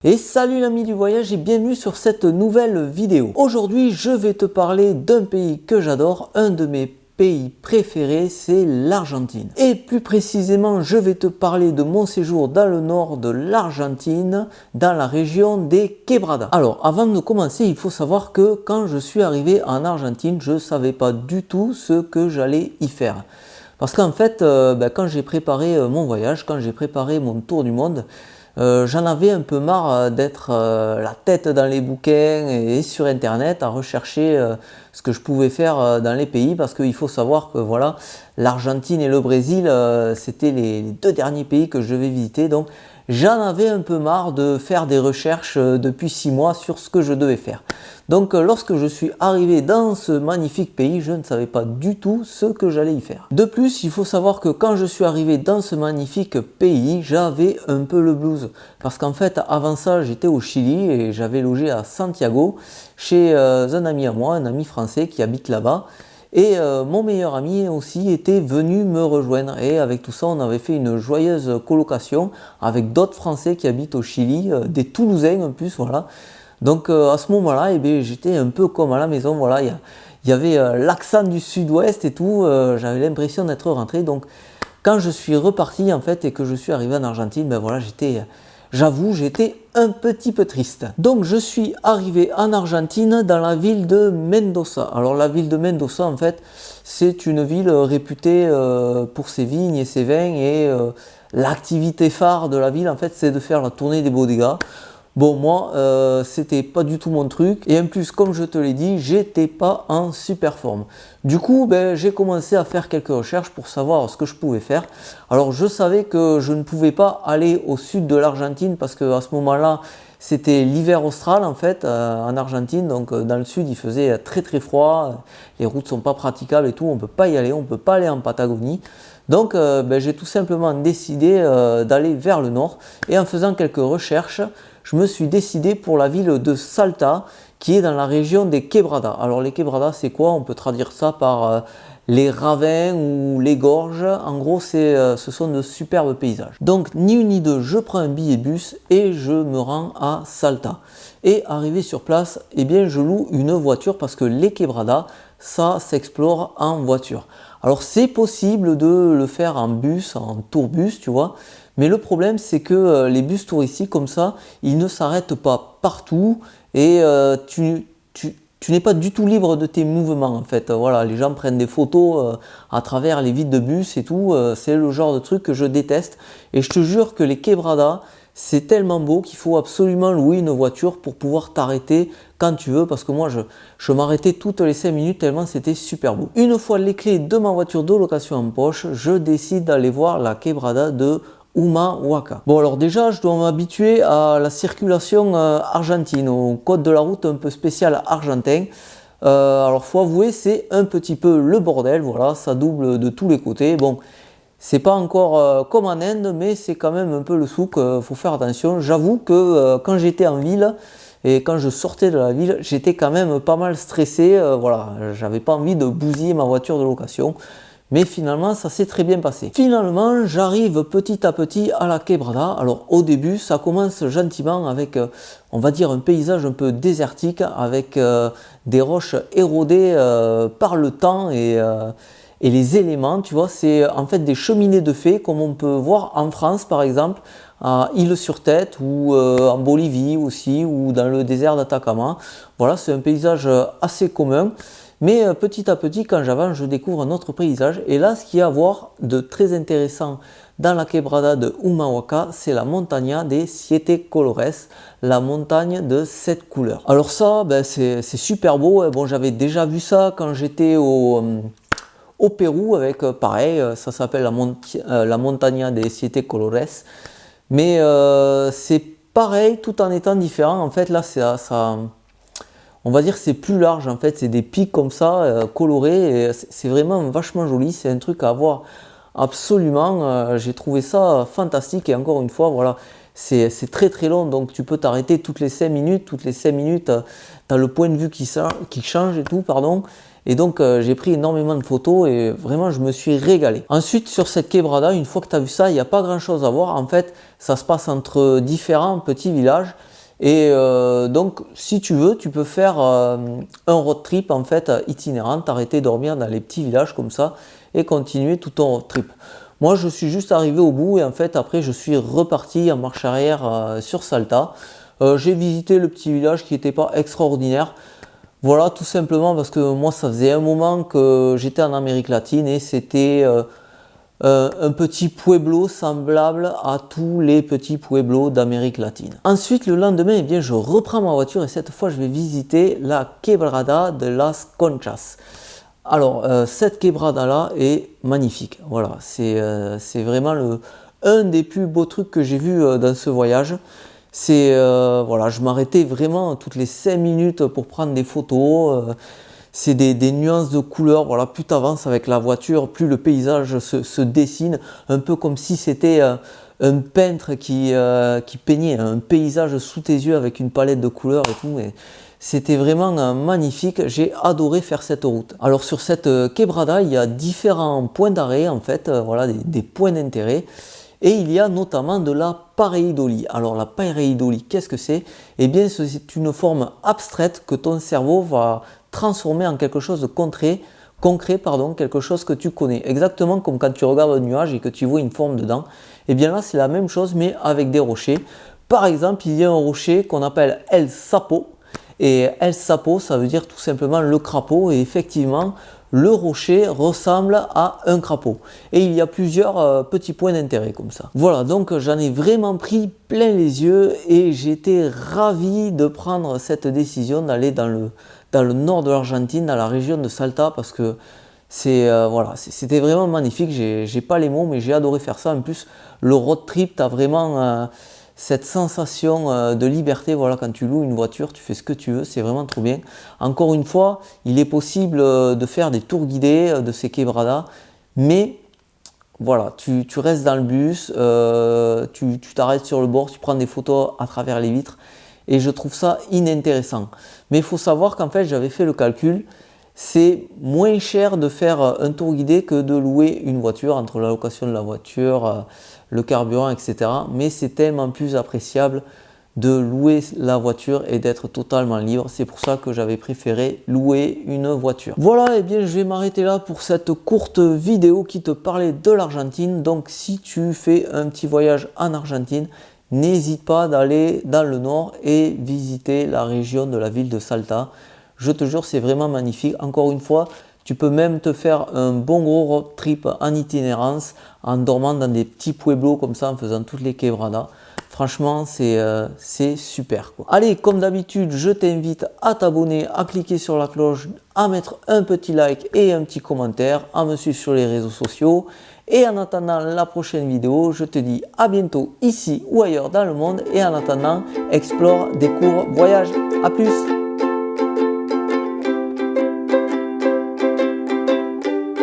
Et salut l'ami du voyage et bienvenue sur cette nouvelle vidéo. Aujourd'hui je vais te parler d'un pays que j'adore, un de mes pays préférés, c'est l'Argentine. Et plus précisément je vais te parler de mon séjour dans le nord de l'Argentine, dans la région des Quebradas. Alors avant de commencer, il faut savoir que quand je suis arrivé en Argentine, je ne savais pas du tout ce que j'allais y faire. Parce qu'en fait, quand j'ai préparé mon voyage, quand j'ai préparé mon tour du monde, j'en avais un peu marre d'être la tête dans les bouquins et sur internet à rechercher ce que je pouvais faire dans les pays, parce qu'il faut savoir que voilà, l'Argentine et le Brésil c'était les deux derniers pays que je devais visiter, donc j'en avais un peu marre de faire des recherches depuis 6 mois sur ce que je devais faire. Donc lorsque je suis arrivé dans ce magnifique pays, je ne savais pas du tout ce que j'allais y faire. De plus, il faut savoir que quand je suis arrivé dans ce magnifique pays, j'avais un peu le blues. Parce qu'en fait, avant ça, j'étais au Chili et j'avais logé à Santiago chez un ami à moi, un ami français qui habite là-bas. Et mon meilleur ami aussi était venu me rejoindre, et avec tout ça on avait fait une joyeuse colocation avec d'autres Français qui habitent au Chili, des Toulousains en plus, voilà. Donc à ce moment-là, j'étais un peu comme à la maison, voilà, il y avait l'accent du sud-ouest et tout, j'avais l'impression d'être rentré. Donc quand je suis reparti en fait et que je suis arrivé en Argentine, ben voilà, j'avoue, j'étais un petit peu triste. Donc je suis arrivé en Argentine dans la ville de Mendoza. Alors la ville de Mendoza en fait, c'est une ville réputée pour ses vignes et ses vins, et l'activité phare de la ville en fait, c'est de faire la tournée des bodegas. Bon, moi, c'était pas du tout mon truc, et en plus, comme je te l'ai dit, j'étais pas en super forme. Du coup, j'ai commencé à faire quelques recherches pour savoir ce que je pouvais faire. Alors, je savais que je ne pouvais pas aller au sud de l'Argentine, parce qu'à ce moment-là, c'était l'hiver austral en fait, en Argentine. Donc, dans le sud, il faisait très très froid, les routes sont pas praticables et tout, on peut pas y aller, on peut pas aller en Patagonie. Donc, j'ai tout simplement décidé d'aller vers le nord, et en faisant quelques recherches, je me suis décidé pour la ville de Salta, qui est dans la région des Quebradas. Alors les Quebradas, c'est quoi? On peut traduire ça par les ravins ou les gorges. En gros, ce sont de superbes paysages. Donc ni une ni deux, je prends un billet bus et je me rends à Salta. Et arrivé sur place, je loue une voiture, parce que les Quebradas, ça s'explore en voiture. Alors c'est possible de le faire en bus, en tourbus, tu vois. Mais le problème, c'est que les bus touristiques comme ça, ils ne s'arrêtent pas partout, et tu n'es pas du tout libre de tes mouvements en fait. Voilà, les gens prennent des photos à travers les vides de bus et tout. C'est le genre de truc que je déteste. Et je te jure que les Quebradas, c'est tellement beau qu'il faut absolument louer une voiture pour pouvoir t'arrêter quand tu veux, parce que moi je m'arrêtais toutes les 5 minutes tellement c'était super beau. Une fois les clés de ma voiture de location en poche, je décide d'aller voir la Quebrada de Humahuaca. Bon, alors déjà je dois m'habituer à la circulation argentine, au code de la route un peu spécial argentin. Alors faut avouer, c'est un petit peu le bordel, voilà, ça double de tous les côtés. Bon, c'est pas encore comme en Inde, mais c'est quand même un peu le souk, faut faire attention. J'avoue que quand j'étais en ville et quand je sortais de la ville, j'étais quand même pas mal stressé, voilà, j'avais pas envie de bousiller ma voiture de location. Mais finalement, ça s'est très bien passé. Finalement, j'arrive petit à petit à la Quebrada. Alors au début, ça commence gentiment avec, on va dire, un paysage un peu désertique, avec des roches érodées par le temps et les éléments, tu vois. C'est en fait des cheminées de fées, comme on peut voir en France par exemple, à Île-sur-Tête, ou en Bolivie aussi, ou dans le désert d'Atacama. Voilà, c'est un paysage assez commun. Mais petit à petit, quand j'avance, je découvre un autre paysage. Et là, ce qu'il y a à voir de très intéressant dans la Quebrada de Humahuaca, c'est la Montaña de Siete Colores, la montagne de 7 couleurs. Alors ça, c'est super beau. Bon, j'avais déjà vu ça quand j'étais au Pérou, avec pareil, ça s'appelle la Montaña de Siete Colores. Mais c'est pareil tout en étant différent. En fait, là, on va dire c'est plus large en fait, c'est des pics comme ça, colorés, et c'est vraiment vachement joli, c'est un truc à voir absolument, j'ai trouvé ça fantastique, et encore une fois, voilà, c'est très très long, donc tu peux t'arrêter toutes les 5 minutes, tu as le point de vue qui change et tout, pardon, et donc j'ai pris énormément de photos, et vraiment je me suis régalé. Ensuite, sur cette Quebrada, une fois que tu as vu ça, il n'y a pas grand chose à voir, en fait, ça se passe entre différents petits villages. Et donc si tu veux, tu peux faire un road trip en fait itinérant, t'arrêter dormir dans les petits villages comme ça et continuer tout ton road trip. Moi je suis juste arrivé au bout et en fait après je suis reparti en marche arrière sur Salta. J'ai visité le petit village qui n'était pas extraordinaire. Voilà, tout simplement parce que moi ça faisait un moment que j'étais en Amérique latine et c'était un petit pueblo semblable à tous les petits pueblos d'Amérique latine. Ensuite, le lendemain, eh bien, je reprends ma voiture et cette fois, je vais visiter la Quebrada de las Conchas. Alors, cette quebrada-là est magnifique. Voilà, c'est vraiment un des plus beaux trucs que j'ai vu dans ce voyage. Voilà, je m'arrêtais vraiment toutes les 5 minutes pour prendre des photos. C'est des nuances de couleurs, voilà, plus tu avances avec la voiture, plus le paysage se dessine, un peu comme si c'était un peintre qui peignait un paysage sous tes yeux avec une palette de couleurs et tout. Et c'était vraiment magnifique, j'ai adoré faire cette route. Alors sur cette quebrada, il y a différents points d'arrêt en fait, voilà, des points d'intérêt. Et il y a notamment de la pareidolie. Alors la pareidolie, qu'est-ce que c'est? Eh bien c'est une forme abstraite que ton cerveau va transformer en quelque chose de concret, quelque chose que tu connais. Exactement comme quand tu regardes un nuage et que tu vois une forme dedans. Et bien là c'est la même chose mais avec des rochers. Par exemple, il y a un rocher qu'on appelle El Sapo. Et El Sapo, ça veut dire tout simplement le crapaud. Et effectivement, le rocher ressemble à un crapaud. Et il y a plusieurs petits points d'intérêt comme ça. Voilà, donc j'en ai vraiment pris plein les yeux et j'étais ravi de prendre cette décision d'aller dans le nord de l'Argentine, dans la région de Salta, parce que voilà, c'était vraiment magnifique. J'ai pas les mots, mais j'ai adoré faire ça. En plus, le road trip, tu as vraiment cette sensation de liberté. Voilà, quand tu loues une voiture, tu fais ce que tu veux, c'est vraiment trop bien. Encore une fois, il est possible de faire des tours guidés de ces quebradas, mais voilà, tu restes dans le bus, tu t'arrêtes sur le bord, tu prends des photos à travers les vitres, et je trouve ça inintéressant. Mais il faut savoir qu'en fait, j'avais fait le calcul, c'est moins cher de faire un tour guidé que de louer une voiture, entre la location de la voiture, le carburant, etc. Mais c'est tellement plus appréciable de louer la voiture et d'être totalement libre. C'est pour ça que j'avais préféré louer une voiture. Voilà, et bien je vais m'arrêter là pour cette courte vidéo qui te parlait de l'Argentine. Donc si tu fais un petit voyage en Argentine, n'hésite pas d'aller dans le nord et visiter la région de la ville de Salta. Je te jure, c'est vraiment magnifique. Encore une fois, tu peux même te faire un bon gros road trip en itinérance, en dormant dans des petits pueblos comme ça, en faisant toutes les quebradas. Franchement, c'est super, quoi. Allez, comme d'habitude, je t'invite à t'abonner, à cliquer sur la cloche, à mettre un petit like et un petit commentaire, à me suivre sur les réseaux sociaux. Et en attendant la prochaine vidéo, je te dis à bientôt ici ou ailleurs dans le monde. Et en attendant, explore, découvre, voyage. À plus!